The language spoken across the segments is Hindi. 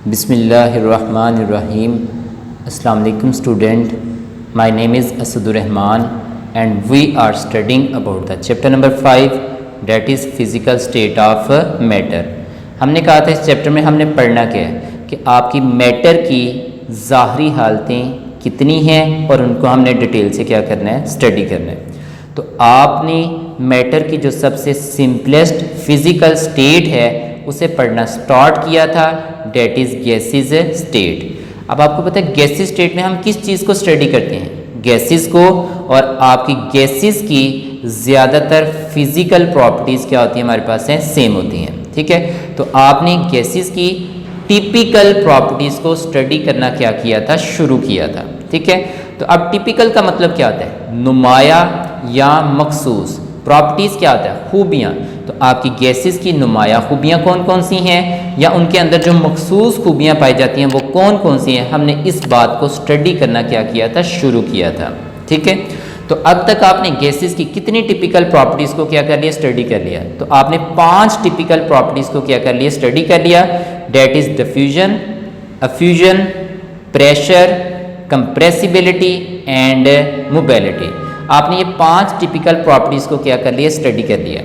Bismillahirrahmanirrahim. Assalamu alaikum student. My name is Asadur Rahman and we are studying about the chapter number 5 that is physical state of matter. हमने कहा था इस चैप्टर में हमने पढ़ना क्या है कि आपकी मैटर की ज़ाहरी हालतें कितनी हैं और उनको हमने डिटेल से क्या करना है, स्टडी करना है। तो आपने मैटर की जो सबसे सिंपलेस्ट फिज़िकल स्टेट है उसे पढ़ना स्टार्ट किया था, डेट इज़ गैसेस स्टेट। अब आपको पता है गैसेस स्टेट में हम किस चीज़ को स्टडी करते हैं, गैसेस को, और आपकी गैसेस की ज़्यादातर फिज़िकल प्रॉपर्टीज़ क्या होती हैं हमारे पास हैं, सेम होती हैं। ठीक है, तो आपने गैसेस की टिपिकल प्रॉपर्टीज़ को स्टडी करना क्या किया था, शुरू किया था। ठीक है, तो अब टिपिकल का मतलब क्या होता है, नुमाया या मखसूस। प्रॉपर्टीज़ क्या होता है, खूबियाँ। तो आपकी गैसेस की नुमाया खूबियाँ कौन कौन सी हैं या उनके अंदर जो मखसूस खूबियाँ पाई जाती हैं वो कौन कौन सी हैं, हमने इस बात को स्टडी करना क्या किया था, शुरू किया था। ठीक है, तो अब तक आपने गैसेस की कितनी टिपिकल प्रॉपर्टीज़ को क्या कर लिया, स्टडी कर लिया। तो आपने 5 टिपिकल प्रॉपर्टीज़ को क्या कर लिया, स्टडी कर लिया। That is diffusion, effusion, pressure, compressibility and mobility. आपने ये 5 टिपिकल प्रॉपर्टीज़ को क्या कर लिया, स्टडी कर लिया।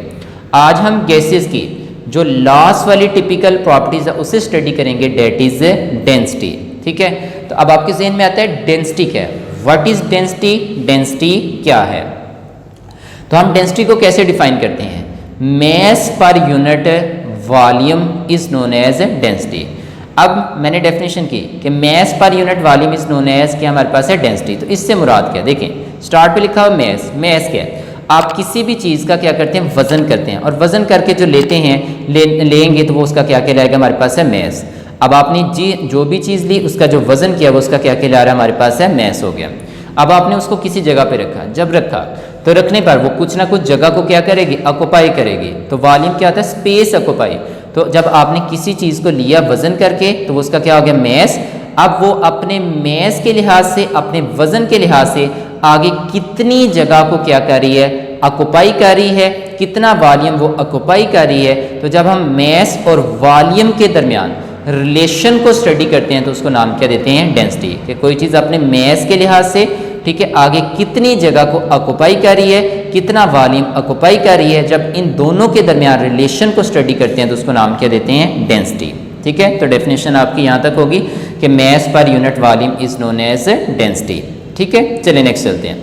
आज हम गैसेस की जो लास्ट वाली टिपिकल प्रॉपर्टीज़ है उसे स्टडी करेंगे, डेट इज़ डेंसिटी। ठीक है, तो अब आपके जहन में आता है डेंसिटी क्या है, व्हाट इज़ डेंसिटी, डेंसिटी क्या है। तो हम डेंसिटी को कैसे डिफाइन करते हैं, mass per unit volume is known as density. अब मैंने डेफिनेशन की कि mass per unit volume is known as क्या हमारे पास है, डेंसिटी। तो इससे मुराद क्या, देखें स्टार्ट पे लिखा हुआ मैस। मैस क्या है, आप किसी भी चीज़ का क्या करते हैं, वज़न करते हैं, और वज़न करके जो लेते हैं लेंगे तो वो उसका क्या कहलाएगा, हमारे पास है मैस। अब आपने जो भी चीज़ ली उसका जो वज़न किया वो उसका क्या कहला रहा है, हमारे पास है मैस हो गया। अब आपने उसको किसी जगह पे रखा, जब रखा तो रखने पर वो कुछ ना कुछ जगह को क्या करेगी, ऑक्युपाई करेगी। तो वॉल्यूम क्या होता है, स्पेस ऑक्युपाई। तो जब आपने किसी चीज़ को लिया वज़न करके तो वो उसका क्या हो गया, मैस। अब वो अपने मैस के लिहाज से, अपने वज़न के लिहाज से आगे कितनी जगह को क्या कर रही है, ऑक्युपाई कर रही है, कितना वॉल्यूम वो ऑक्युपाई कर रही है। तो जब हम मैस और वॉल्यूम के दरमियान रिलेशन को स्टडी करते हैं तो उसको नाम क्या देते हैं, डेंसिटी। कि कोई चीज़ अपने मैस के लिहाज से, ठीक है, आगे कितनी जगह को ऑक्युपाई कर रही है, कितना वॉल्यूम ऑक्युपाई कर रही है, जब इन दोनों के दरमियान रिलेशन को स्टडी करते हैं तो उसको नाम क्या देते हैं, डेंसिटी। ठीक है, तो डेफिनेशन आपकी यहाँ तक होगी कि mass per unit volume is known as density. ठीक है, चलिए नेक्स्ट चलते हैं।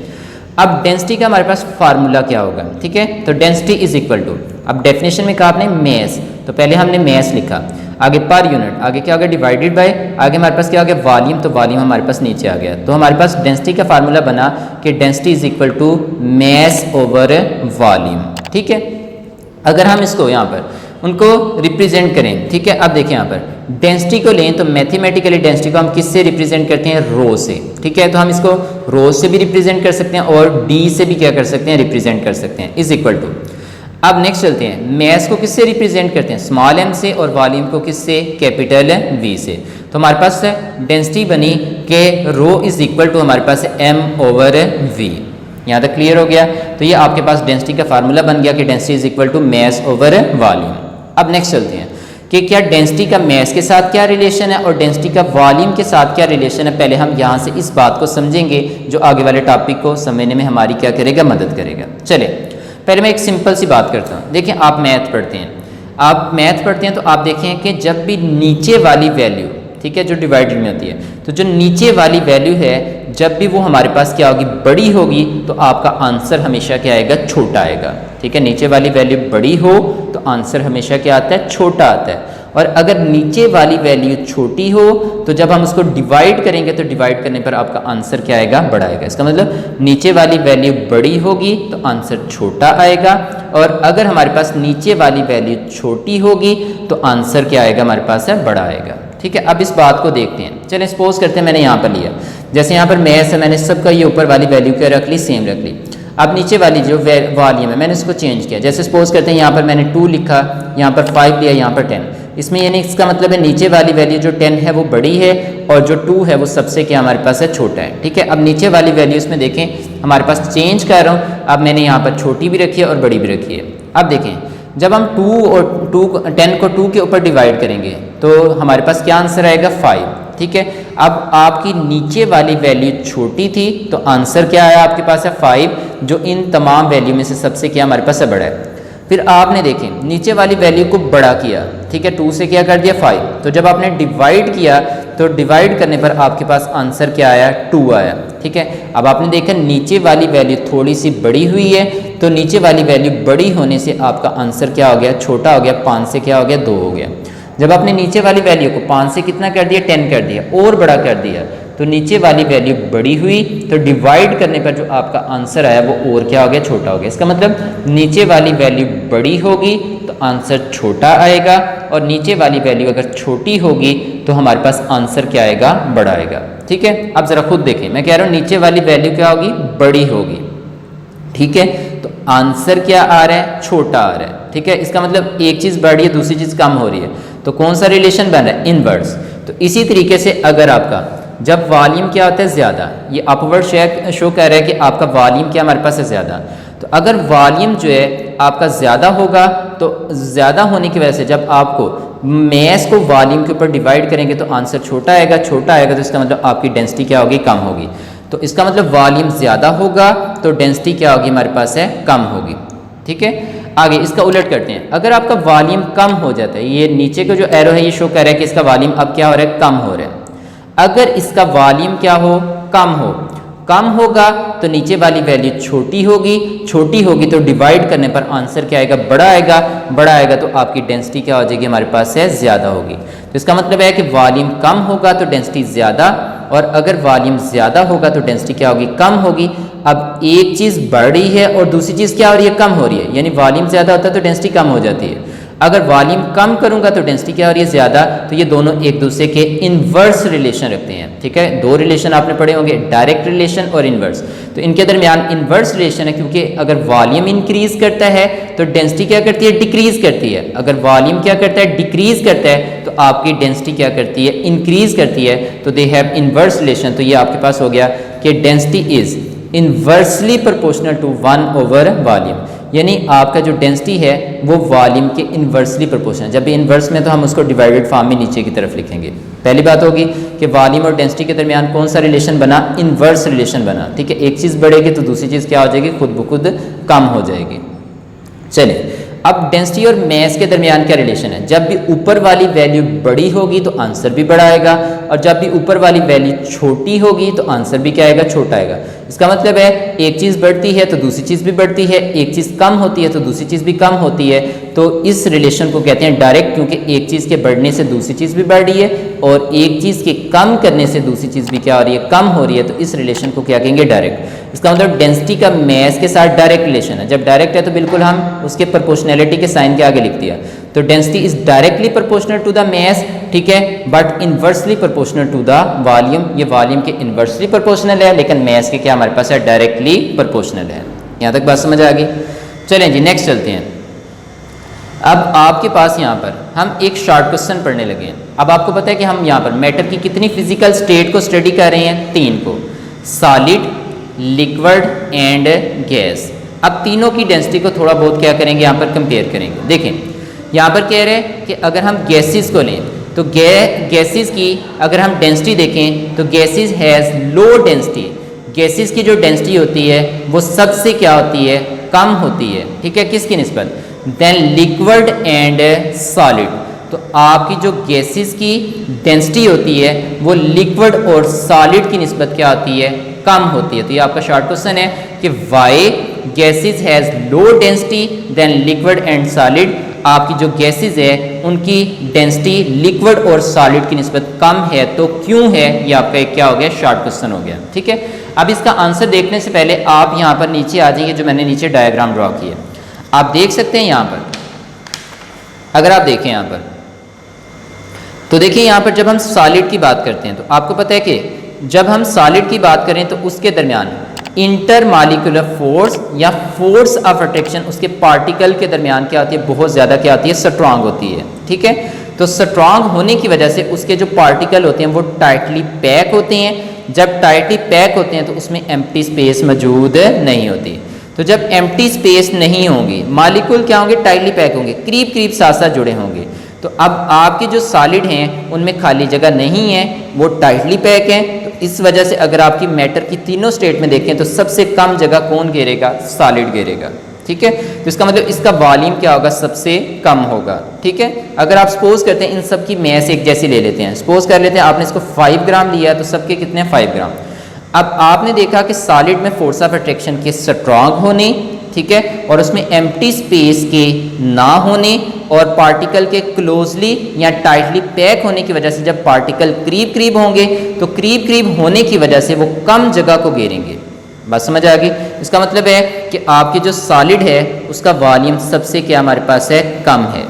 अब डेंसिटी का हमारे पास फार्मूला क्या होगा। ठीक है, तो डेंसिटी इज इक्वल टू, अब डेफिनेशन में कहा आपने मैस, तो पहले हमने मैस लिखा, आगे पर यूनिट, आगे क्या हो गया, डिवाइडेड बाय, आगे हमारे पास क्या हो गया, वॉल्यूम, तो वॉल्यूम हमारे पास नीचे आ गया। तो हमारे पास डेंसिटी का फार्मूला बना कि density is equal to mass over volume. ठीक है, अगर हम इसको यहाँ पर उनको रिप्रेजेंट करें, ठीक है, अब देखिए यहाँ पर डेंसिटी को लें तो मैथमेटिकली डेंसिटी को हम किससे रिप्रेजेंट करते हैं, रो से। ठीक है, तो हम इसको रो से भी रिप्रेजेंट कर सकते हैं और डी से भी क्या कर सकते हैं, रिप्रेजेंट कर सकते हैं, इज इक्वल टू। अब नेक्स्ट चलते हैं, मैस को किससे रिप्रेजेंट करते हैं, स्मॉल m से, और वॉल्यूम को किससे, कैपिटल V से। तो हमारे पास डेंसिटी बनी कि रो इज इक्वल टू हमारे पास m ओवर v। यहाँ तक क्लियर हो गया। तो ये आपके पास डेंसिटी का फार्मूला बन गया कि density is equal to mass over volume. अब नेक्स्ट चलते हैं कि क्या डेंसिटी का मैस के साथ क्या रिलेशन है और डेंसिटी का वॉल्यूम के साथ क्या रिलेशन है। पहले हम यहाँ से इस बात को समझेंगे जो आगे वाले टॉपिक को समझने में हमारी क्या करेगा, मदद करेगा। चले पहले मैं एक सिंपल सी बात करता हूँ। देखिए आप मैथ पढ़ते हैं, आप मैथ पढ़ते हैं तो आप देखें कि जब भी नीचे वाली वैल्यू, ठीक है, जो डिवाइडेड में होती है, तो जो नीचे वाली वैल्यू है जब भी वो हमारे पास क्या होगी, बड़ी होगी, तो आपका आंसर हमेशा क्या आएगा, छोटा आएगा। ठीक है, नीचे वाली वैल्यू बड़ी हो तो आंसर हमेशा क्या आता है, छोटा आता है। और अगर नीचे वाली वैल्यू छोटी हो तो जब हम उसको डिवाइड करेंगे तो डिवाइड करने पर आपका आंसर क्या आएगा, बड़ा आएगा। इसका मतलब नीचे वाली वैल्यू बड़ी होगी तो आंसर छोटा आएगा, और अगर हमारे पास नीचे वाली वैल्यू छोटी होगी तो आंसर क्या आएगा, हमारे पास है, बड़ा आएगा। ठीक है, अब इस बात को देखते हैं। चलें सपोज करते हैं मैंने यहाँ पर लिया, जैसे यहाँ पर मैस है, मैंने सबका ये ऊपर वाली वैल्यू क्या रख ली, सेम रख ली। अब नीचे वाली जो वॉल्यूम है मैंने इसको चेंज किया। जैसे सपोज करते हैं यहाँ पर मैंने 2 लिखा, यहाँ पर 5 लिया, यहाँ पर 10। इसमें यानी इसका मतलब है नीचे वाली वैल्यू जो 10 है वो बड़ी है और जो 2 है वो सबसे क्या हमारे पास है, छोटा है। ठीक है, अब नीचे वाली वैल्यूज़ में देखें हमारे पास चेंज कर रहा हूँ। अब मैंने यहाँ पर छोटी भी रखी है और बड़ी भी रखी है। अब देखें जब हम 10 को 2 के ऊपर डिवाइड करेंगे तो हमारे पास क्या आंसर आएगा 5, ठीक है। अब आपकी नीचे वाली वैल्यू छोटी थी तो आंसर क्या आया आपके पास है 5, जो इन तमाम वैल्यू में से सबसे क्या हमारे पास है बड़ा है। फिर आपने देखें नीचे वाली वैल्यू को बड़ा किया, ठीक है, 2 से क्या कर दिया 5, तो जब आपने डिवाइड किया तो डिवाइड करने पर आपके पास आंसर क्या आया 2 आया, ठीक है। अब आपने देखा नीचे वाली वैल्यू थोड़ी सी बड़ी हुई है, तो नीचे वाली वैल्यू बड़ी होने से आपका आंसर क्या हो गया, छोटा हो गया, 5 से क्या हो गया 2 हो गया। जब आपने नीचे वाली वैल्यू को 5 से कितना कर दिया 10 कर दिया और बड़ा कर दिया, तो नीचे वाली वैल्यू बड़ी हुई, तो डिवाइड करने पर जो आपका आंसर आया वो और क्या हो गया, छोटा हो गया। इसका मतलब नीचे वाली वैल्यू बड़ी होगी तो आंसर छोटा आएगा, और नीचे वाली वैल्यू अगर छोटी होगी तो हमारे पास आंसर क्या आएगा, बड़ा आएगा, ठीक है। अब जरा खुद देखें, मैं कह रहा हूँ नीचे वाली वैल्यू क्या होगी, बड़ी होगी, ठीक है, तो आंसर क्या आ रहा है, छोटा आ रहा है, ठीक है। इसका मतलब एक चीज़ बढ़ रही है दूसरी चीज़ कम हो रही है, तो कौन सा रिलेशन बन रहा है, इनवर्स। तो इसी तरीके से अगर आपका जब वॉल्यूम क्या होता है ज़्यादा, ये अपवर्ड शो कर रहा है कि आपका वॉल्यूम क्या हमारे पास है ज़्यादा, तो अगर वॉल्यूम जो है आपका ज़्यादा होगा तो ज़्यादा होने की वजह से जब आपको मैस को वॉल्यूम के ऊपर डिवाइड करेंगे तो आंसर छोटा आएगा, छोटा आएगा तो इसका मतलब आपकी डेंसिटी क्या होगी, कम होगी। तो इसका मतलब वॉल्यूम ज़्यादा होगा तो डेंसिटी क्या होगी हमारे पास है, कम होगी, ठीक है। आगे इसका उलट करते हैं, अगर आपका वॉल्यूम कम हो जाता है, ये नीचे का जो एरो है ये शो कर रहा है कि इसका वॉल्यूम अब क्या हो रहा है, कम हो रहा है। अगर इसका वॉल्यूम क्या हो, कम होगा तो नीचे वाली वैल्यू छोटी होगी तो डिवाइड करने पर आंसर क्या आएगा, बड़ा आएगा तो आपकी डेंसिटी क्या हो जाएगी हमारे पास है, ज़्यादा होगी। तो इसका मतलब है कि वॉल्यूम कम होगा तो डेंसिटी ज़्यादा, और अगर वॉल्यूम ज़्यादा होगा तो डेंसिटी क्या होगी, कम होगी। अब एक चीज़ बढ़ रही है और दूसरी चीज़ क्या हो रही है, कम हो रही है, यानी वॉल्यूम ज़्यादा होता है तो डेंसिटी कम हो जाती है। अगर वॉल्यूम कम करूंगा तो डेंसिटी क्या हो रही है, ज़्यादा, तो ये दोनों एक दूसरे के इनवर्स रिलेशन रखते हैं, ठीक है। दो रिलेशन आपने पढ़े होंगे, डायरेक्ट रिलेशन और इनवर्स, तो इनके दरमियान इनवर्स रिलेशन है, क्योंकि अगर वॉल्यूम इंक्रीज करता है तो डेंसिटी क्या करती है, डिक्रीज करती है। अगर वॉल्यूम क्या करता है, डिक्रीज करता है, तो आपकी डेंसिटी क्या करती है, इंक्रीज करती है। तो दे हैव इनवर्स रिलेशन। तो ये आपके पास हो गया कि density is inversely proportional to 1/वॉल्यूम, यानी आपका जो डेंसिटी है वो वॉल्यूम के इन्वर्सली प्रोपोर्शनल। जब भी इन्वर्स में तो हम उसको डिवाइडेड फॉर्म में नीचे की तरफ लिखेंगे। पहली बात होगी कि वॉल्यूम और डेंसिटी के दरमियान कौन सा रिलेशन बना, इन्वर्स रिलेशन बना, ठीक है। एक चीज़ बढ़ेगी तो दूसरी चीज़ क्या हो जाएगी, खुद ब खुद कम हो जाएगी। चलिए अब डेंसिटी और मैस के दरमियान क्या रिलेशन है, जब भी ऊपर वाली वैल्यू बड़ी होगी तो आंसर भी बड़ा आएगा, और जब भी ऊपर वाली वैल्यू छोटी होगी तो आंसर भी क्या आएगा, छोटा आएगा। इसका मतलब है एक चीज़ बढ़ती है तो दूसरी चीज़ भी बढ़ती है, एक चीज़ कम होती है तो दूसरी चीज़ भी कम होती है। तो इस रिलेशन को कहते हैं डायरेक्ट, क्योंकि एक चीज़ के बढ़ने से दूसरी चीज़ भी बढ़ रही है और एक चीज़ के कम करने से दूसरी चीज़ भी क्या हो रही है, कम हो रही है। तो इस रिलेशन को क्या कहेंगे, डायरेक्ट। इसका मतलब डेंसिटी का मैस के साथ डायरेक्ट रिलेशन है। जब डायरेक्ट है तो बिल्कुल हम उसके प्रोपोर्शनैलिटी के साइन के आगे लिख दिया, तो density is directly proportional to the mass, ठीक है, but inversely proportional to the volume. ये वॉल्यूम के इनवर्सली प्रोपोर्शनल है, लेकिन मैस के क्या हमारे पास है, डायरेक्टली प्रोपोर्शनल है। यहाँ तक बात समझ आ गई। चलें जी नेक्स्ट चलते हैं। अब आपके पास यहाँ पर हम एक शॉर्ट क्वेश्चन पढ़ने लगे हैं। अब आपको पता है कि हम यहाँ पर मैटर की कितनी फिजिकल स्टेट को स्टडी कर रहे हैं, 3 को, सॉलिड, लिक्विड एंड गैस। अब तीनों की डेंसिटी को थोड़ा बहुत क्या करेंगे, यहाँ पर कंपेयर करेंगे। देखें यहाँ पर कह रहे हैं कि अगर हम गैसेस को लें तो गैसेस की अगर हम डेंसिटी देखें तो gases has low density. Gases की जो डेंसिटी होती है वो सबसे क्या होती है, कम होती है, ठीक है, किसकी निस्बत, देन लिक्विड एंड सॉलिड। तो आपकी जो गैसेस की डेंसिटी होती है वो लिक्विड और सॉलिड की निस्बत क्या होती है, कम होती है। तो ये आपका शॉर्ट क्वेश्चन है कि why gases has low density than liquid and solid. आपकी जो गैसेस है उनकी डेंसिटी लिक्विड और सॉलिड की निस्बत कम है, तो क्यों है, ये आपका एक क्या हो गया, शॉर्ट क्वेश्चन हो गया, ठीक है। अब इसका आंसर देखने से पहले आप यहाँ पर नीचे आ जाइए, जो मैंने नीचे डायग्राम ड्रॉ किया आप देख सकते हैं। यहाँ पर अगर आप देखें यहाँ पर तो देखिए यहाँ पर जब हम सॉलिड की बात करते हैं तो आपको पता है कि जब हम सॉलिड की बात करें तो उसके दरमियान इंटरमॉलिक्यूलर फोर्स या फोर्स ऑफ अट्रैक्शन उसके पार्टिकल के दरमियान क्या होती है, बहुत ज़्यादा क्या होती है, स्ट्रांग होती है, ठीक है। तो स्ट्रांग होने की वजह से उसके जो पार्टिकल होते हैं वो टाइटली पैक होते हैं। जब टाइटली पैक होते हैं तो उसमें एम्प्टी स्पेस मौजूद नहीं होती। तो जब एम्प्टी स्पेस नहीं होंगी, मालिक्यूल क्या होंगे, टाइटली पैक होंगे, करीब करीब साथ साथ जुड़े होंगे, तो अब आपके जो सॉलिड हैं उनमें खाली जगह नहीं है, वो टाइटली पैक हैं। तो इस वजह से अगर आपकी मैटर की तीनों स्टेट में देखें तो सबसे कम जगह कौन घेरेगा, सॉलिड घेरेगा। ठीक है, तो इसका मतलब इसका वॉल्यूम क्या होगा, सबसे कम होगा। ठीक है, अगर आप सपोज करते हैं इन सब की मैस एक जैसी ले लेते हैं, सपोज कर लेते हैं आपने इसको 5 ग्राम लिया तो सबके कितने हैं, 5 ग्राम। अब आपने देखा कि सॉलिड में फोर्स ऑफ अट्रैक्शन के स्ट्रांग होने, ठीक है, और उसमें एम्प्टी स्पेस के ना होने और पार्टिकल के क्लोजली या टाइटली पैक होने की वजह से जब पार्टिकल करीब करीब होंगे तो करीब करीब होने की वजह से वो कम जगह को घेरेंगे। बात समझ आ गई? इसका मतलब है कि आपके जो सॉलिड है उसका वॉल्यूम सबसे क्या हमारे पास है, कम है।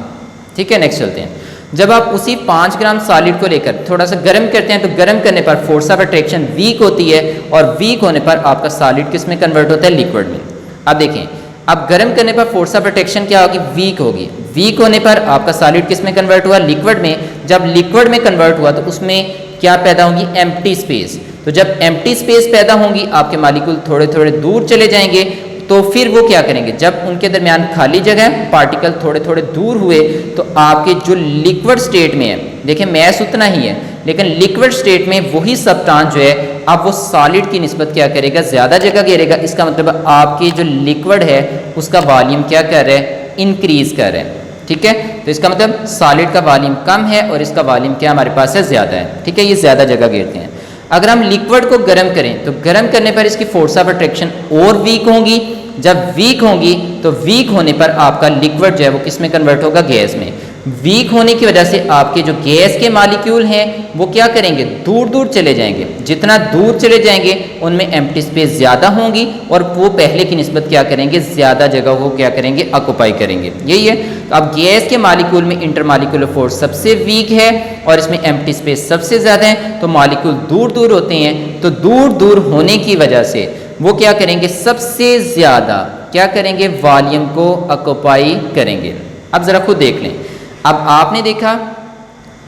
ठीक है, नेक्स्ट चलते हैं। जब आप उसी 5 ग्राम सॉलिड को लेकर थोड़ा सा गर्म करते हैं तो गर्म करने पर फोर्स ऑफ अट्रैक्शन वीक होती है और वीक होने पर आपका सॉलिड किस में कन्वर्ट होता है, लिक्विड में। अब देखें, अब गर्म करने पर फोर्स ऑफ अट्रैक्शन क्या होगी, वीक होगी। वीक होने पर आपका सॉलिड किस में कन्वर्ट हुआ, लिक्विड में। जब लिक्विड में कन्वर्ट हुआ तो उसमें क्या पैदा होगी, एम्प्टी स्पेस। तो जब एम्प्टी स्पेस पैदा होंगी आपके मॉलिक्यूल थोड़े थोड़े दूर चले जाएंगे, तो फिर वो क्या करेंगे, जब उनके दरमियान खाली जगह है, पार्टिकल थोड़े थोड़े दूर हुए तो आपके जो लिक्विड स्टेट में है, देखिए मैस उतना ही है लेकिन लिक्विड स्टेट में वही सब्सटेंस जो है अब वो सॉलिड की निस्बत क्या करेगा, ज़्यादा जगह घेरेगा। इसका मतलब आपकी जो लिक्विड है उसका वॉल्यूम क्या कर रहा है, इंक्रीज कर रहा है। ठीक है, तो इसका मतलब सॉलिड का वॉल्यूम कम है और इसका वॉल्यूम क्या हमारे पास है, ज़्यादा है। ठीक है, ये ज़्यादा जगह घेरते हैं। अगर हम लिक्विड को गर्म करें तो गर्म करने पर इसकी फोर्स ऑफ अट्रैक्शन और वीक होंगी। जब वीक होंगी तो वीक होने पर आपका लिक्विड जो है वो किस में कन्वर्ट होगा, गैस में। वीक होने की वजह से आपके जो गैस के मॉलिक्यूल हैं वो क्या करेंगे, दूर दूर चले जाएंगे। जितना दूर चले जाएंगे उनमें एम्प्टी स्पेस ज़्यादा होंगी और वो पहले की निस्बत क्या करेंगे, ज़्यादा जगह को क्या करेंगे, ऑक्यूपाई करेंगे। यही है। तो अब गैस के मॉलिक्यूल में इंटरमॉलिक्यूलर फोर्स सबसे वीक है और इसमें एम्प्टी स्पेस सबसे ज़्यादा है, तो मॉलिक्यूल दूर दूर होते हैं। तो दूर दूर होने की वजह से वो क्या करेंगे, सबसे ज़्यादा क्या करेंगे, वॉल्यूम को ऑक्यूपाई करेंगे। अब ज़रा खुद देख लें। अब आपने देखा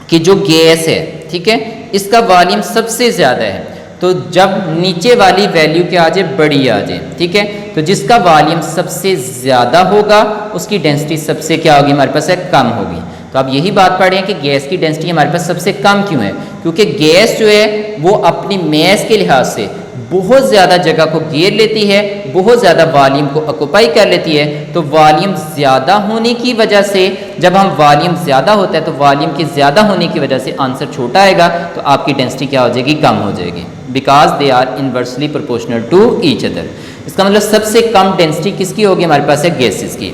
कि जो गैस है, ठीक है, इसका वॉल्यूम सबसे ज़्यादा है, तो जब नीचे वाली वैल्यू क्या आ जाए, बड़ी आ जाए, ठीक है, तो जिसका वॉल्यूम सबसे ज़्यादा होगा उसकी डेंसिटी सबसे क्या होगी, हमारे पास है, कम होगी। तो आप यही बात पढ़ रहे हैं कि गैस की डेंसिटी हमारे पास सबसे कम क्यों है, क्योंकि गैस जो है वो अपनी मैस के लिहाज से बहुत ज़्यादा जगह को घेर लेती है, बहुत ज़्यादा वॉल्यूम को ऑक्यूपाई कर लेती है। तो वॉल्यूम ज़्यादा होने की वजह से, जब हम वॉल्यूम ज़्यादा होता है तो वॉल्यूम के ज़्यादा होने की वजह से आंसर छोटा आएगा, तो आपकी डेंसिटी क्या हो जाएगी, कम हो जाएगी। Because they are inversely proportional to each other. इसका मतलब सबसे कम डेंसिटी किसकी होगी, हमारे पास है गैसेस की।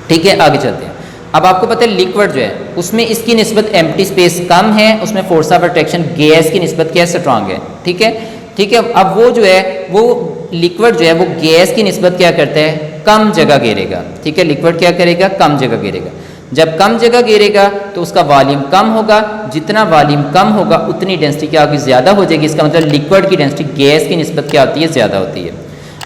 ठीक है, आगे चलते हैं। अब आपको पता है लिक्विड जो है उसमें इसकी निस्बत एम्प्टी स्पेस कम है, उसमें फोर्स ऑफ अट्रैक्शन गैस की निस्बत क्या स्ट्रांग है। ठीक है, ठीक है। अब वो जो है वो लिक्विड जो है वो गैस की निस्बत क्या करता है, कम जगह घेरेगा। ठीक है, लिक्विड क्या करेगा, कम जगह घेरेगा। जब कम जगह घेरेगा तो उसका वॉल्यूम कम होगा। जितना वॉल्यूम कम होगा उतनी डेंसिटी क्या होगी, ज़्यादा हो जाएगी। इसका मतलब लिक्विड की डेंसिटी गैस की निस्बत क्या होती है, ज़्यादा होती है।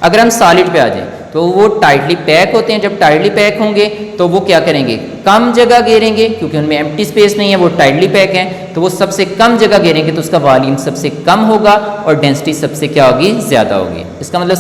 अगर हम सॉलिड पे आ जाएं तो वो टाइटली पैक होते हैं। जब टाइटली पैक होंगे तो वो क्या करेंगे, कम जगह घेरेंगे, क्योंकि उनमें एम्प्टी स्पेस नहीं है, वो टाइटली पैक हैं, तो वो सबसे कम जगह घेरेंगे तो उसका वॉल्यूम सबसे कम होगा और डेंसिटी सबसे क्या होगी, ज़्यादा होगी। इसका मतलब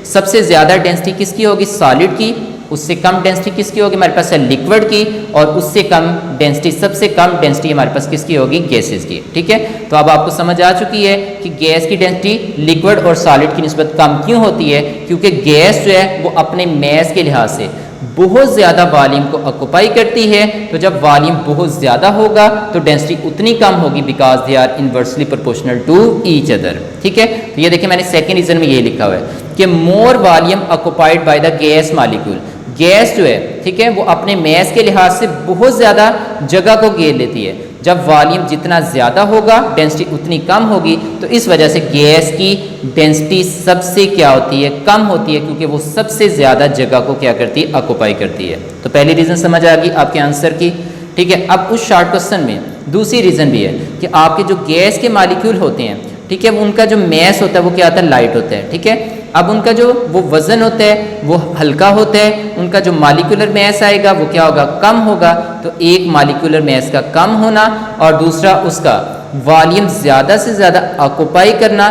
सबसे ज़्यादा डेंसिटी किसकी होगी, सॉलिड की। उससे कम डेंसिटी किसकी होगी, हमारे पास है लिक्विड की। और उससे कम डेंसिटी, सबसे कम डेंसिटी हमारे पास किसकी होगी, गैसेस की। ठीक है, तो अब आपको समझ आ चुकी है कि गैस की डेंसिटी लिक्विड और सॉलिड की निस्बत कम क्यों होती है, क्योंकि गैस जो है वो अपने मैस के लिहाज से बहुत ज़्यादा वॉल्यूम को ऑक्यूपाई करती है। तो जब वॉल्यूम बहुत ज़्यादा होगा तो डेंसिटी उतनी कम होगी, because they are inversely proportional to each other. ठीक है, तो ये देखिए मैंने सेकेंड रीजन में ये लिखा हुआ है कि मोर volume occupied by the gas molecule. Gas जो है, ठीक है, वो अपने मैस के लिहाज से बहुत ज़्यादा जगह को घेर लेती है। जब वॉल्यूम जितना ज़्यादा होगा डेंसिटी उतनी कम होगी, तो इस वजह से गैस की डेंसिटी सबसे क्या होती है, कम होती है, क्योंकि वो सबसे ज़्यादा जगह को क्या करती है, ऑक्यूपाई करती है। तो पहली रीज़न समझ आ गई आपके आंसर की। ठीक है, अब उस शॉर्ट क्वेश्चन में दूसरी रीज़न भी है कि आपके जो गैस के मॉलिक्यूल होते हैं, ठीक है, उनका जो मैस होता है वो क्या होता है, लाइट होता है। ठीक है, अब उनका जो वो वज़न होता है वो हल्का होता है, उनका जो मॉलिक्यूलर मैस आएगा वो क्या होगा, कम होगा। तो एक मॉलिक्यूलर मैस का कम होना और दूसरा उसका वॉल्यूम ज़्यादा से ज़्यादा ऑक्यूपाई करना,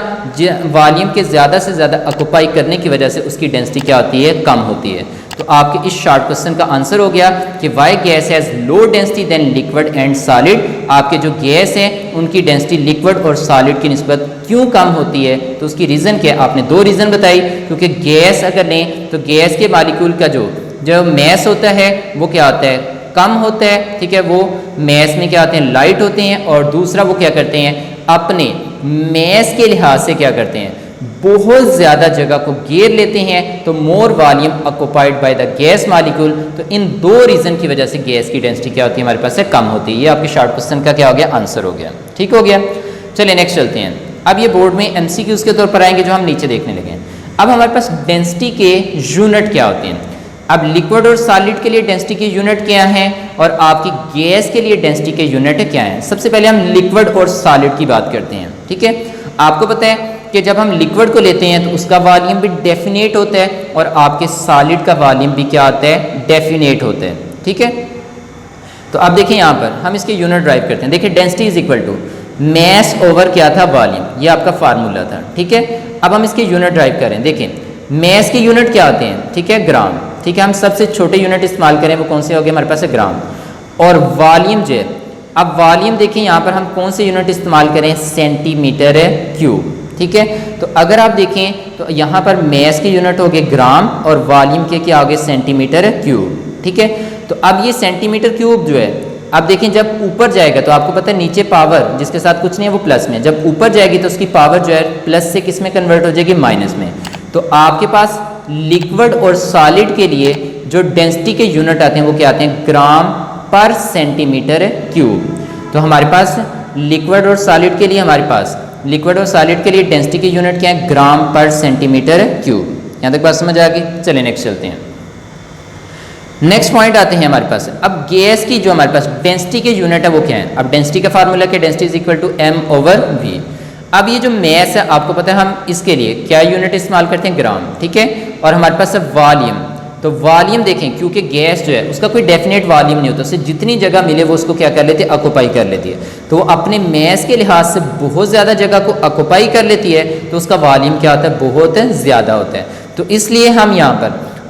वॉल्यूम के ज़्यादा से ज़्यादा ऑक्यूपाई करने की वजह से उसकी डेंसिटी क्या होती है, कम होती है। तो आपके इस शॉर्ट क्वेश्चन का आंसर हो गया कि why gas has low density than liquid and solid. आपके जो गैस हैं उनकी डेंसिटी लिक्विड और सॉलिड की निस्बत क्यों कम होती है, तो उसकी रीज़न क्या है, आपने दो रीज़न बताई। क्योंकि गैस अगर लें तो गैस के मालिक्यूल का जो मैस होता है वो क्या होता है, कम होता है, ठीक है। वो मैस में क्या होते हैं, लाइट होते हैं। और दूसरा वो क्या करते हैं, अपने मैस के लिहाज से क्या करते हैं, बहुत ज़्यादा जगह को घेर लेते हैं। तो मोर volume occupied by the gas molecule. तो इन दो रीज़न की वजह से गैस की डेंसिटी क्या होती है, हमारे पास से कम होती है। ये आपके शॉर्ट क्वेश्चन का क्या हो गया, आंसर हो गया। ठीक हो गया। चलिए नेक्स्ट चलते हैं। अब ये बोर्ड में MCQs के तौर पर आएंगे जो हम नीचे देखने लगे हैं। अब हमारे पास डेंसिटी के यूनिट क्या होते हैं। अब लिक्विड और सॉलिड के लिए डेंसिटी के यूनिट क्या हैं और आपकी गैस के लिए डेंसिटी के यूनिट क्या हैं। सबसे पहले हम लिक्विड और सॉलिड की बात करते हैं। ठीक है, आपको पता है कि जब हम लिक्विड को लेते हैं तो उसका वॉल्यूम भी डेफिनेट होता है और आपके सॉलिड का वॉल्यूम भी क्या होता है, डेफिनेट होता है। ठीक है, तो अब देखिए यहाँ पर हम इसके यूनिट ड्राइव करते हैं। देखिए density is equal to mass over क्या था, वॉल्यूम, ये आपका फार्मूला था। ठीक है, अब हम इसके यूनिट ड्राइव करें। देखिए मैस के यूनिट क्या होते हैं, ठीक है, ग्राम। ठीक है, हम सबसे छोटे यूनिट इस्तेमाल करें वो कौन से हो गए हमारे पास है, ग्राम। और वॉल्यूम जो है, अब वॉल्यूम देखिए यहाँ पर हम कौन से यूनिट इस्तेमाल करें, सेंटीमीटर क्यूब। ठीक है, तो अगर आप देखें तो यहाँ पर मैस के यूनिट हो गए ग्राम और वॉल्यूम के क्या हो गए, सेंटीमीटर क्यूब। ठीक है, तो अब ये सेंटीमीटर क्यूब जो है, अब देखें जब ऊपर जाएगा तो आपको पता है नीचे पावर जिसके साथ कुछ नहीं है वो प्लस में, जब ऊपर जाएगी तो उसकी पावर जो है प्लस से किस में कन्वर्ट हो जाएगी, माइनस में। तो आपके पास लिक्विड और सॉलिड के लिए जो डेंसिटी के यूनिट आते हैं वो क्या आते हैं, ग्राम पर सेंटीमीटर क्यूब। तो हमारे पास लिक्विड और सॉलिड के लिए लिक्विड और सॉलिड के लिए डेंसिटी के यूनिट क्या है, ग्राम पर सेंटीमीटर क्यूब। यहाँ तक बात समझ आ गई। चलिए नेक्स्ट चलते हैं। नेक्स्ट पॉइंट आते हैं हमारे पास। अब गैस की जो हमारे पास डेंसिटी के यूनिट है वो क्या है। अब डेंसिटी का फार्मूला क्या, density is equal to m/v। अब ये जो मैस है आपको पता है हम इसके लिए क्या यूनिट इस्तेमाल करते हैं, ग्राम। ठीक है, और हमारे पास है वॉल्यूम। तो वॉल्यूम देखें क्योंकि गैस जो है उसका कोई डेफिनेट वॉल्यूम नहीं होता, उसे जितनी जगह मिले वो उसको क्या कर लेती है, ऑक्यूपाई कर लेती है। तो वो अपने मैस के लिहाज से बहुत ज़्यादा जगह को ऑक्यूपाई कर लेती है तो उसका वॉल्यूम क्या होता है, बहुत ज़्यादा होता है। तो इसलिए हम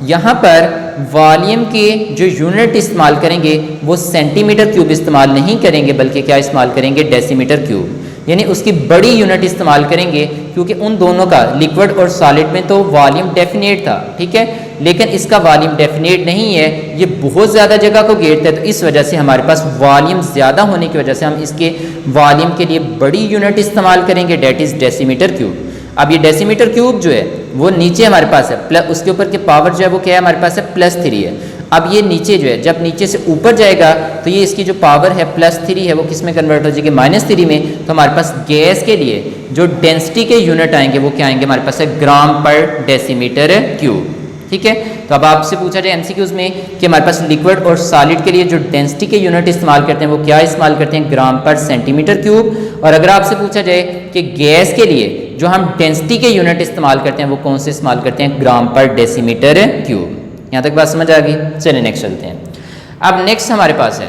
यहाँ पर वॉल्यूम के जो यूनिट इस्तेमाल करेंगे वो सेंटीमीटर क्यूब इस्तेमाल नहीं करेंगे बल्कि क्या इस्तेमाल करेंगे, डेसीमीटर क्यूब, यानी उसकी बड़ी यूनिट इस्तेमाल करेंगे। क्योंकि उन दोनों का लिक्विड और सॉलिड में तो वॉल्यूम डेफिनेट था, ठीक है, लेकिन इसका वॉल्यूम डेफिनेट नहीं है, ये बहुत ज़्यादा जगह को घेरता है। तो इस वजह से हमारे पास वॉल्यूम ज़्यादा होने की वजह से हम इसके वॉल्यूम के लिए बड़ी यूनिट इस्तेमाल करेंगे, डेट इज़ डेसीमीटर क्यूब। अब ये डेसीमीटर क्यूब जो है वो नीचे हमारे पास है प्लस, उसके ऊपर के पावर जो है वो क्या है हमारे पास है, +3 है। अब ये नीचे जो है जब नीचे से ऊपर जाएगा तो ये इसकी जो पावर है +3 है वो किस में कन्वर्ट हो जाएगी, -3 में। तो हमारे पास गैस के लिए जो डेंसिटी के यूनिट आएंगे वो क्या आएंगे हमारे पास है, ग्राम पर डेसीमीटर क्यूब। ठीक है, तो अब आपसे पूछा जाए MCQs में कि हमारे पास लिक्विड और सॉलिड के लिए जो डेंसिटी के यूनिट इस्तेमाल करते हैं वो क्या इस्तेमाल करते हैं, ग्राम पर सेंटीमीटर क्यूब। और अगर आपसे पूछा जाए कि गैस के लिए जो हम डेंसिटी के यूनिट इस्तेमाल करते हैं वो कौन से इस्तेमाल करते हैं, ग्राम पर डेसीमीटर क्यूब। यहाँ तक बात समझ आ गई। चलिए नेक्स्ट चलते हैं। अब नेक्स्ट हमारे पास है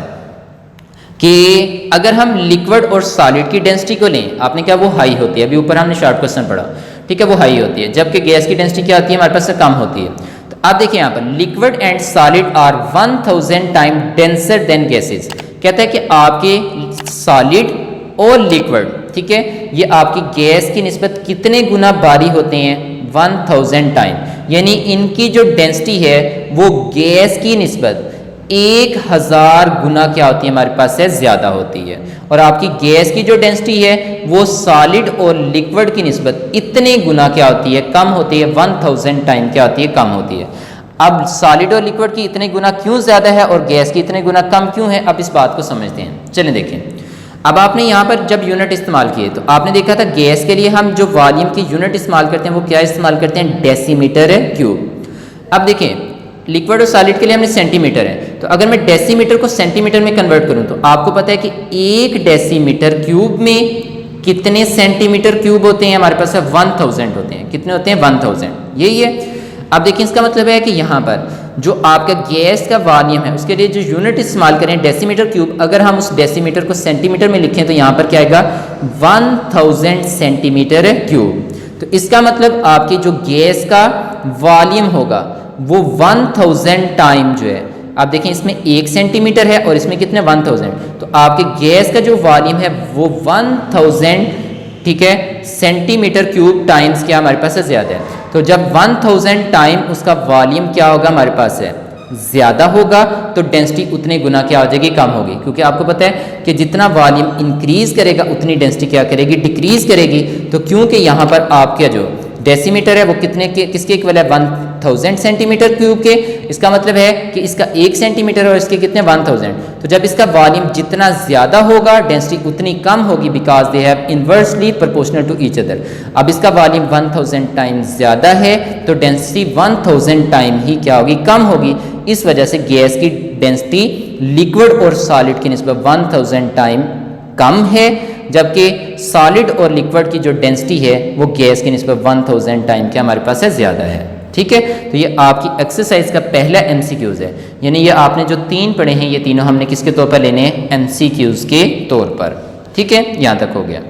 कि अगर हम लिक्विड और सॉलिड की डेंसिटी को लें, आपने क्या वो हाई होती है, अभी ऊपर हमने शॉर्ट क्वेश्चन पढ़ा, ठीक है, वो हाई होती है, जबकि गैस की डेंसिटी क्या होती है हमारे पास से कम होती है। तो आप देखिए यहाँ पर liquid and solid are 1000 time denser than gases. कहता है कि आपके सॉलिड और लिक्विड, ठीक है, ये आपकी गैस की निस्बत कितने गुना भारी होते हैं, 1000 टाइम, यानी इनकी जो डेंसिटी है वो गैस की निस्बत 1000 गुना क्या होती है हमारे पास से ज़्यादा होती है। और आपकी गैस की जो डेंसिटी है वो सॉलिड और लिक्विड की निस्बत इतने गुना क्या होती है, कम होती है, 1000 टाइम क्या होती है, कम होती है। अब सॉलिड और लिक्विड की इतने गुना क्यों ज़्यादा है और गैस की इतने गुना कम क्यों है, अब इस बात को समझते हैं। चलिए देखें। अब आपने यहाँ पर जब यूनिट इस्तेमाल किए तो आपने देखा था गैस के लिए हम जो वॉल्यूम की यूनिट इस्तेमाल करते हैं वो क्या इस्तेमाल करते हैं, डेसीमीटर क्यूब। अब देखें लिक्विड और सॉलिड के लिए हमने सेंटीमीटर है, तो अगर मैं डेसीमीटर को सेंटीमीटर में कन्वर्ट करूं तो आपको पता है कि 1 डेसीमीटर क्यूब में कितने सेंटीमीटर क्यूब होते हैं, हमारे पास 1000 होते हैं। कितने होते हैं, 1000, यही है। अब देखिए इसका मतलब है कि यहाँ पर जो आपका गैस का वॉल्यूम है उसके लिए जो यूनिट इस्तेमाल करें डेसीमीटर क्यूब, अगर हम उस डेसीमीटर को सेंटीमीटर में लिखें तो यहाँ पर क्या आएगा 1000 सेंटीमीटर क्यूब। तो इसका मतलब आपकी जो गैस का वॉल्यूम होगा वो 1000 टाइम जो है, आप देखें इसमें 1 सेंटीमीटर है और इसमें कितने 1000, तो आपके गैस का जो वॉल्यूम है वो 1000 ठीक है सेंटीमीटर क्यूब टाइम्स क्या हमारे पास है ज़्यादा है। तो जब 1000 टाइम उसका वॉल्यूम क्या होगा हमारे पास है ज़्यादा होगा तो डेंसिटी उतने गुना क्या हो जाएगी कम होगी, क्योंकि आपको पता है कि जितना वॉल्यूम इंक्रीज करेगा उतनी डेंसिटी क्या करेगी डिक्रीज करेगी। तो क्योंकि यहाँ पर आपका जो डेसीमीटर है वो कितने के किसके इक्वल है 1000 सेंटीमीटर क्यूब के, इसका मतलब है कि इसका 1 सेंटीमीटर और इसके कितने 1000, तो जब इसका वॉल्यूम जितना ज़्यादा होगा डेंसिटी उतनी कम होगी because they have inversely proportional to each other. अब इसका वॉल्यूम 1000 टाइम ज़्यादा है तो डेंसिटी 1000 टाइम ही क्या होगी कम होगी। इस वजह से गैस की डेंसिटी लिक्विड और सॉलिड की निस्बत 1000 टाइम कम है, जबकि सॉलिड और लिक्विड की जो डेंसिटी है वो गैस की निस्बत 1000 टाइम के हमारे पास है ज़्यादा है। ठीक है, तो ये आपकी एक्सरसाइज का पहला एमसीक्यूज़ है, यानी ये आपने जो 3 पढ़े हैं ये तीनों हमने किसके तौर पर लेने हैं एमसीक्यूज़ के तौर पर। ठीक है, यहाँ तक हो गया।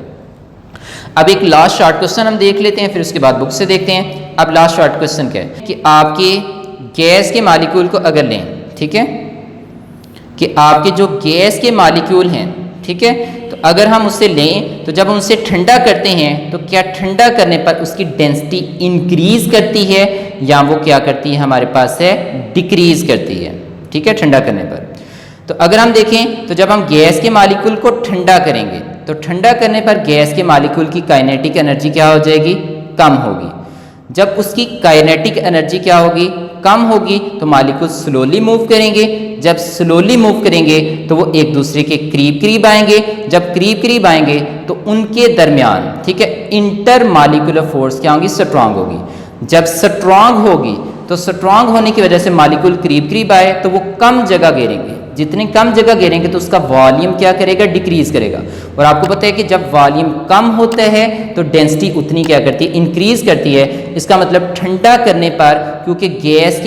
अब एक लास्ट शॉर्ट क्वेश्चन हम देख लेते हैं, फिर उसके बाद बुक से देखते हैं। अब लास्ट शॉर्ट क्वेश्चन क्या है कि आपके गैस के मालिक्यूल को अगर लें, ठीक है, कि आपके जो गैस के मालिक्यूल हैं, ठीक है, तो अगर हम उससे लें तो जब हम उसे ठंडा करते हैं तो क्या ठंडा करने पर उसकी डेंसिटी इंक्रीज करती है या वो क्या करती है हमारे पास है डिक्रीज करती है। ठीक है, ठंडा करने पर। तो अगर हम देखें तो जब हम गैस के मालिक्यूल को ठंडा करेंगे तो ठंडा करने पर गैस के मालिक्यूल की काइनेटिक एनर्जी क्या हो जाएगी कम होगी। जब उसकी काइनेटिक एनर्जी क्या होगी कम होगी तो मालिक्यूल स्लोली मूव करेंगे। जब स्लोली मूव करेंगे तो वो एक दूसरे के करीब करीब आएंगे। जब करीब करीब आएंगे तो उनके दरमियान, ठीक है, इंटर मालिकुलर फोर्स क्या होगी स्ट्रांग होगी। जब स्ट्रांग होगी तो स्ट्रांग होने की वजह से मालिक्यूल करीब करीब आए तो वो कम जगह घेरेंगे। जितनी कम जगह घेरेंगे तो उसका वॉल्यूम क्या करेगा डिक्रीज करेगा। और आपको पता है कि जब वॉल्यूम कम होता है तो डेंसिटी उतनी क्या करती है इंक्रीज करती है। इसका मतलब ठंडा करने पर क्योंकि गैस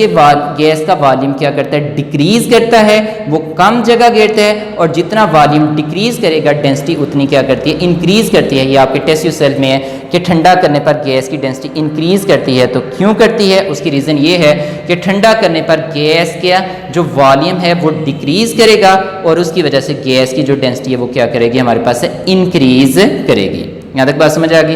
का वॉल्यूम क्या करता है डिक्रीज करता है, वो कम जगह घेरता है और जितना वॉल्यूम डिक्रीज करेगा डेंसिटी उतनी क्या करती है इंक्रीज करती है। ये आपके टेस्ट ट्यूब में है कि ठंडा करने पर गैस की डेंसिटी इंक्रीज करती है। तो क्यों करती है उसकी रीज़न ये है कि ठंडा करने पर गैस का जो वॉल्यूम है वो डिक्रीज करेगा और उसकी वजह से गैस की जो डेंसिटी है वो क्या करेगी हमारे पास से इंक्रीज करेगी। यहाँ तक बात समझ आ गई।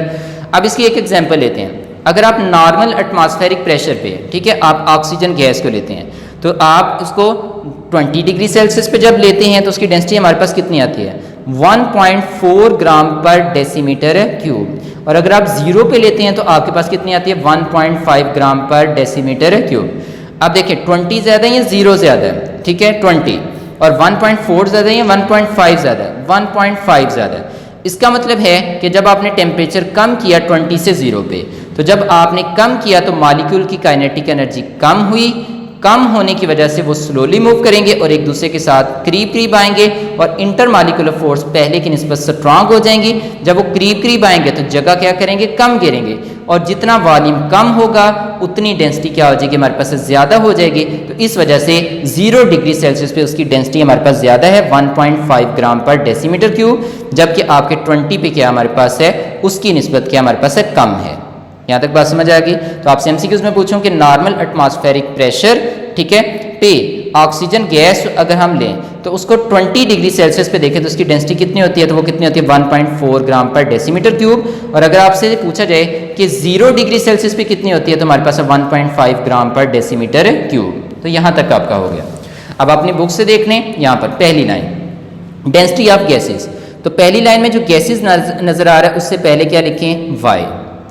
अब इसकी एक एग्जांपल लेते हैं। अगर आप नॉर्मल एटमॉस्फेरिक प्रेशर पे, ठीक है, आप ऑक्सीजन गैस को लेते हैं तो आप उसको 20 डिग्री सेल्सियस पे जब लेते हैं तो उसकी डेंसिटी हमारे पास कितनी आती है 1.4 ग्राम पर डेसीमीटर क्यूब। और अगर आप 0 पे लेते हैं तो आपके पास कितनी आती है 1.5 ग्राम पर डेसीमीटर क्यूब। अब देखिए 20 ज़्यादा है या 0 ज़्यादा है, ठीक है 20, और 1.4 ज़्यादा है या 1.5 ज़्यादा है 1.5 ज़्यादा है। इसका मतलब है कि जब आपने टेम्परेचर कम किया 20 से 0 पे, तो जब आपने कम किया तो मॉलिक्यूल की काइनेटिक एनर्जी कम हुई। कम होने की वजह से वो स्लोली मूव करेंगे और एक दूसरे के साथ करीब करीब आएंगे और इंटर मॉलिक्यूलर फोर्स पहले की निस्बत स्ट्रांग हो जाएंगी। जब वो करीब करीब आएंगे तो जगह क्या करेंगे कम घेरेंगे और जितना वॉल्यूम कम होगा उतनी डेंसिटी क्या हो जाएगी हमारे पास ज़्यादा हो जाएगी। तो इस वजह से 0 डिग्री सेल्सियस पे उसकी डेंसिटी हमारे पास ज़्यादा है 1.5 ग्राम पर डेसीमीटर क्यूब, जबकि आपके 20 पे क्या हमारे पास है उसकी निस्बत क्या हमारे पास है कम है। यहाँ तक बात समझ आ गई। तो आपसे एमसीक्यूज में पूछूं कि नॉर्मल एटमॉस्फेरिक प्रेशर, ठीक है, पे ऑक्सीजन गैस अगर हम लें तो उसको 20 डिग्री सेल्सियस पे देखें तो उसकी डेंसिटी कितनी होती है, तो वो कितनी होती है 1.4 ग्राम पर डेसीमीटर क्यूब। और अगर आपसे पूछा जाए कि 0 डिग्री सेल्सियस पे कितनी होती है तो हमारे पास 1.5 ग्राम पर डेसीमीटर क्यूब। तो यहाँ तक आपका हो गया। अब अपनी बुक से देख लें, यहाँ पर पहली लाइन डेंसिटी ऑफ गैसेज। तो पहली लाइन में जो गैसेज नजर आ रहा है उससे पहले क्या लिखें वाई,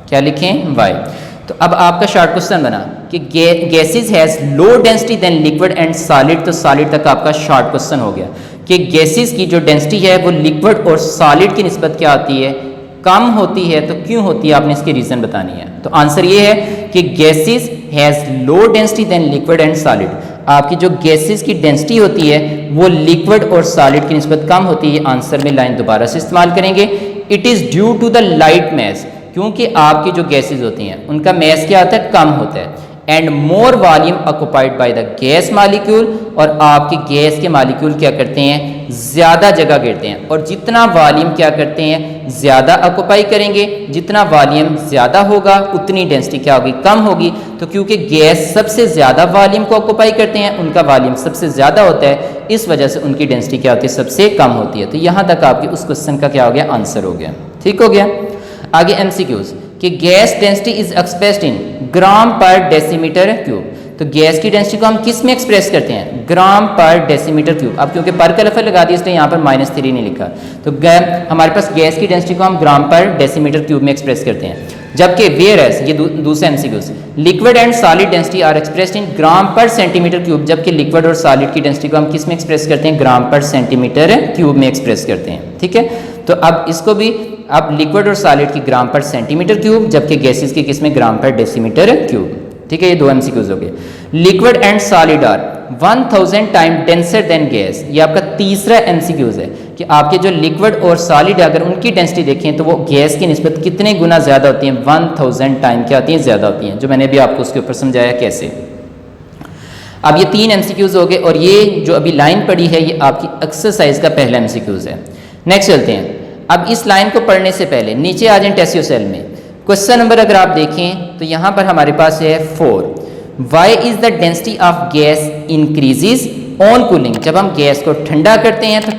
क्या लिखें वाई। तो अब आपका शॉर्ट क्वेश्चन बना कि gases has low density than liquid and solid. तो सॉलिड तक आपका शॉर्ट क्वेश्चन हो गया कि गैसेज की जो डेंसिटी है वो लिक्विड और सॉलिड की निस्बत क्या होती है कम होती है। तो क्यों होती है आपने इसकी रीज़न बतानी है। तो आंसर ये है कि gases has low density than liquid and solid. आपकी जो गैसेज की डेंसिटी होती है वो लिक्विड और सॉलिड की निस्बत कम होती है। आंसर में लाइन दोबारा से इस्तेमाल करेंगे। It is due to the light mass, क्योंकि आपकी जो गैसेज होती हैं उनका मैस क्या होता है कम होता है। And more volume occupied by the gas molecule, और आपके गैस के मालिक्यूल क्या करते हैं, ज़्यादा जगह घेरते हैं, और जितना वॉल्यूम क्या करते हैं, ज़्यादा ऑक्युपाई करेंगे, जितना वॉल्यूम ज़्यादा होगा उतनी डेंसिटी क्या होगी, कम होगी। तो क्योंकि गैस सबसे ज़्यादा वॉल्यूम को ऑक्युपाई करते हैं, उनका वॉल्यूम सबसे ज़्यादा होता है, इस वजह से उनकी डेंसिटी क्या होती है, सबसे कम होती है। तो यहाँ तक आपके उस क्वेश्चन का क्या हो गया, आंसर हो गया। ठीक हो गया। आगे MCQs कि gas density is expressed in gram per decimetre cube. तो गैस की डेंसिटी को हम किस में एक्सप्रेस करते हैं, ग्राम पर डेसीमीटर क्यूब। अब क्योंकि पर का लफ्ज़ लगा दिया इसलिए यहाँ पर -3 नहीं लिखा, तो हमारे पास गैस की डेंसिटी को हम ग्राम पर डेसीमीटर क्यूब में एक्सप्रेस करते हैं। जबकि वेयर एज ये दूसरा MCQs, liquid and solid density are expressed in gram per centimetre cube. जबकि लिक्विड और सॉलिड की डेंसिटी को हम किस में एक्सप्रेस करते हैं, ग्राम पर सेंटीमीटर क्यूब में एक्सप्रेस करते हैं। ठीक है, तो अब इसको भी अब लिक्विड और सॉलिड की ग्राम पर सेंटीमीटर क्यूब, जबकि गैसेस की किस में, ग्राम पर डेसीमीटर क्यूब। ठीक है, ये 2 MCQs हो गए। Liquid and solid are 1000 time denser than gas. ये आपका तीसरा MCQs है कि आपके जो लिक्विड और सॉलिड अगर उनकी डेंसिटी देखें तो वो गैस की निस्बत कितने गुना ज़्यादा होती हैं, 1000 टाइम क्या होती हैं, ज़्यादा होती हैं, जो मैंने अभी आपको उसके ऊपर समझाया कैसे। अब ये 3 MCQs हो गए, और ये जो अभी लाइन पड़ी है ये आपकी एक्सरसाइज का पहला MCQs है। नेक्स्ट चलते हैं। अब इस लाइन को पढ़ने से पहले नीचे आ जाए टेस्ट योरसेल्फ में। क्वेश्चन नंबर अगर आप देखें तो यहाँ पर हमारे पास है 4, why is the density of gas increases on cooling. जब हम गैस को ठंडा करते हैं तो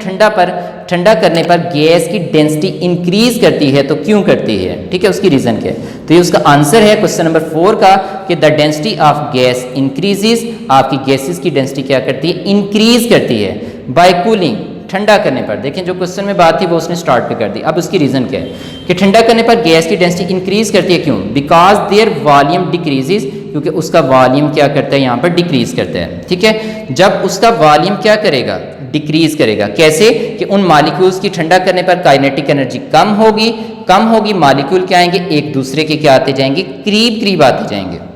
ठंडा करने पर गैस की डेंसिटी इंक्रीज करती है, तो क्यों करती है, ठीक है, उसकी रीजन क्या है। तो ये उसका आंसर है क्वेश्चन नंबर 4 का कि the density of gas increases, आपकी गैसेस की डेंसिटी क्या करती है, इंक्रीज करती है बाय कूलिंग, ठंडा करने पर। देखें जो क्वेश्चन में बात थी वो उसने स्टार्ट पे कर दी। अब उसकी रीजन क्या है कि ठंडा करने पर गैस की डेंसिटी इंक्रीज करती है, क्यों, बिकॉज देयर वॉल्यूम डिक्रीजेज, क्योंकि उसका वॉल्यूम क्या करता है, यहाँ पर डिक्रीज करता है। ठीक है, जब उसका वॉल्यूम क्या करेगा, डिक्रीज करेगा, कैसे कि उन मॉलिक्यूल्स की ठंडा करने पर काइनेटिक एनर्जी कम होगी, मॉलिक्यूल क्या आएंगे, एक दूसरे के क्या आते जाएंगे, करीब आते जाएंगे।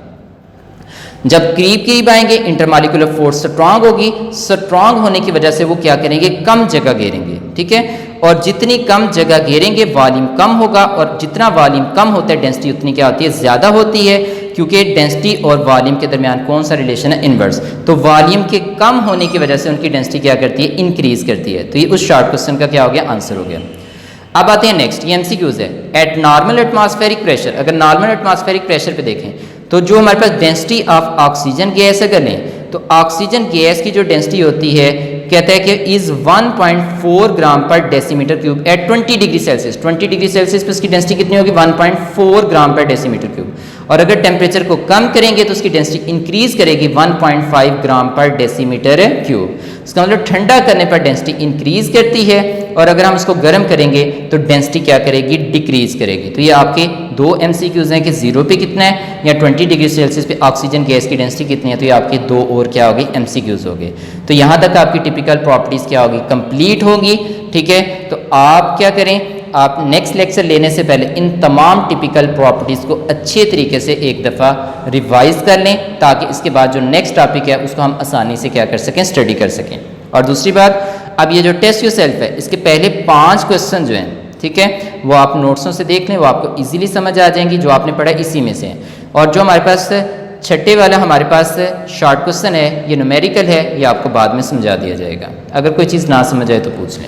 जब करीब आएंगे इंटरमॉलिक्यूलर फोर्स स्ट्रांग होगी, स्ट्रांग होने की वजह से वो क्या करेंगे, कम जगह घेरेंगे। ठीक है, और जितनी कम जगह घेरेंगे वॉल्यूम कम होगा, और जितना वॉल्यूम कम होता है डेंसिटी उतनी क्या होती है, ज़्यादा होती है, क्योंकि डेंसिटी और वॉल्यूम के दरमियान कौन सा रिलेशन है, इनवर्स। तो वॉल्यूम के कम होने की वजह से उनकी डेंसिटी क्या करती है, इंक्रीज करती है। तो ये उस शॉर्ट क्वेश्चन का क्या हो गया, आंसर हो गया। अब आते हैं नेक्स्ट, ये MCQs है। एट नॉर्मल एटमॉस्फेरिक प्रेशर, अगर नॉर्मल एटमॉस्फेरिक प्रेशर पे देखें तो जो हमारे पास डेंसिटी ऑफ ऑक्सीजन गैस अगर लें तो ऑक्सीजन गैस की जो डेंसिटी होती है कहता है कि is 1.4 gram per decimetre cube at 20 degree Celsius. 20 degree Celsius पे उसकी डेंसिटी कितनी होगी, 1.4 ग्राम पर डेसीमीटर क्यूब। और अगर टेम्परेचर को कम करेंगे तो उसकी डेंसिटी इंक्रीज करेगी 1.5 ग्राम पर डेसीमीटर क्यूब। इसका मतलब ठंडा करने पर डेंसिटी इंक्रीज करती है, और अगर हम उसको गर्म करेंगे तो डेंसिटी क्या करेगी, डिक्रीज करेगी। तो ये आपके 2 MCQs हैं कि 0 पे कितना है या 20 डिग्री सेल्सियस पे ऑक्सीजन गैस की डेंसिटी कितनी है। तो ये आपके 2 और क्या होगी, MCQs हो गए। तो यहाँ तक आपकी टिपिकल प्रॉपर्टीज़ क्या होगी, कंप्लीट होगी। ठीक है, तो आप क्या करें, आप नेक्स्ट लेक्चर लेने से पहले इन तमाम टिपिकल प्रॉपर्टीज़ को अच्छे तरीके से एक दफ़ा रिवाइज कर लें, ताकि इसके बाद जो नेक्स्ट टॉपिक है उसको हम आसानी से क्या कर सकें, स्टडी कर सकें। और दूसरी बात, अब ये जो टेस्ट योरसेल्फ है इसके पहले 5 क्वेश्चन जो हैं, ठीक है, वो आप नोट्सों से देख लें, वो आपको इजीली समझ आ जाएंगी, जो आपने पढ़ा इसी में से। और जो हमारे पास छठे वाला हमारे पास शॉर्ट क्वेश्चन है, ये न्यूमेरिकल है, ये आपको बाद में समझा दिया जाएगा। अगर कोई चीज़ ना समझ आए तो पूछ लें।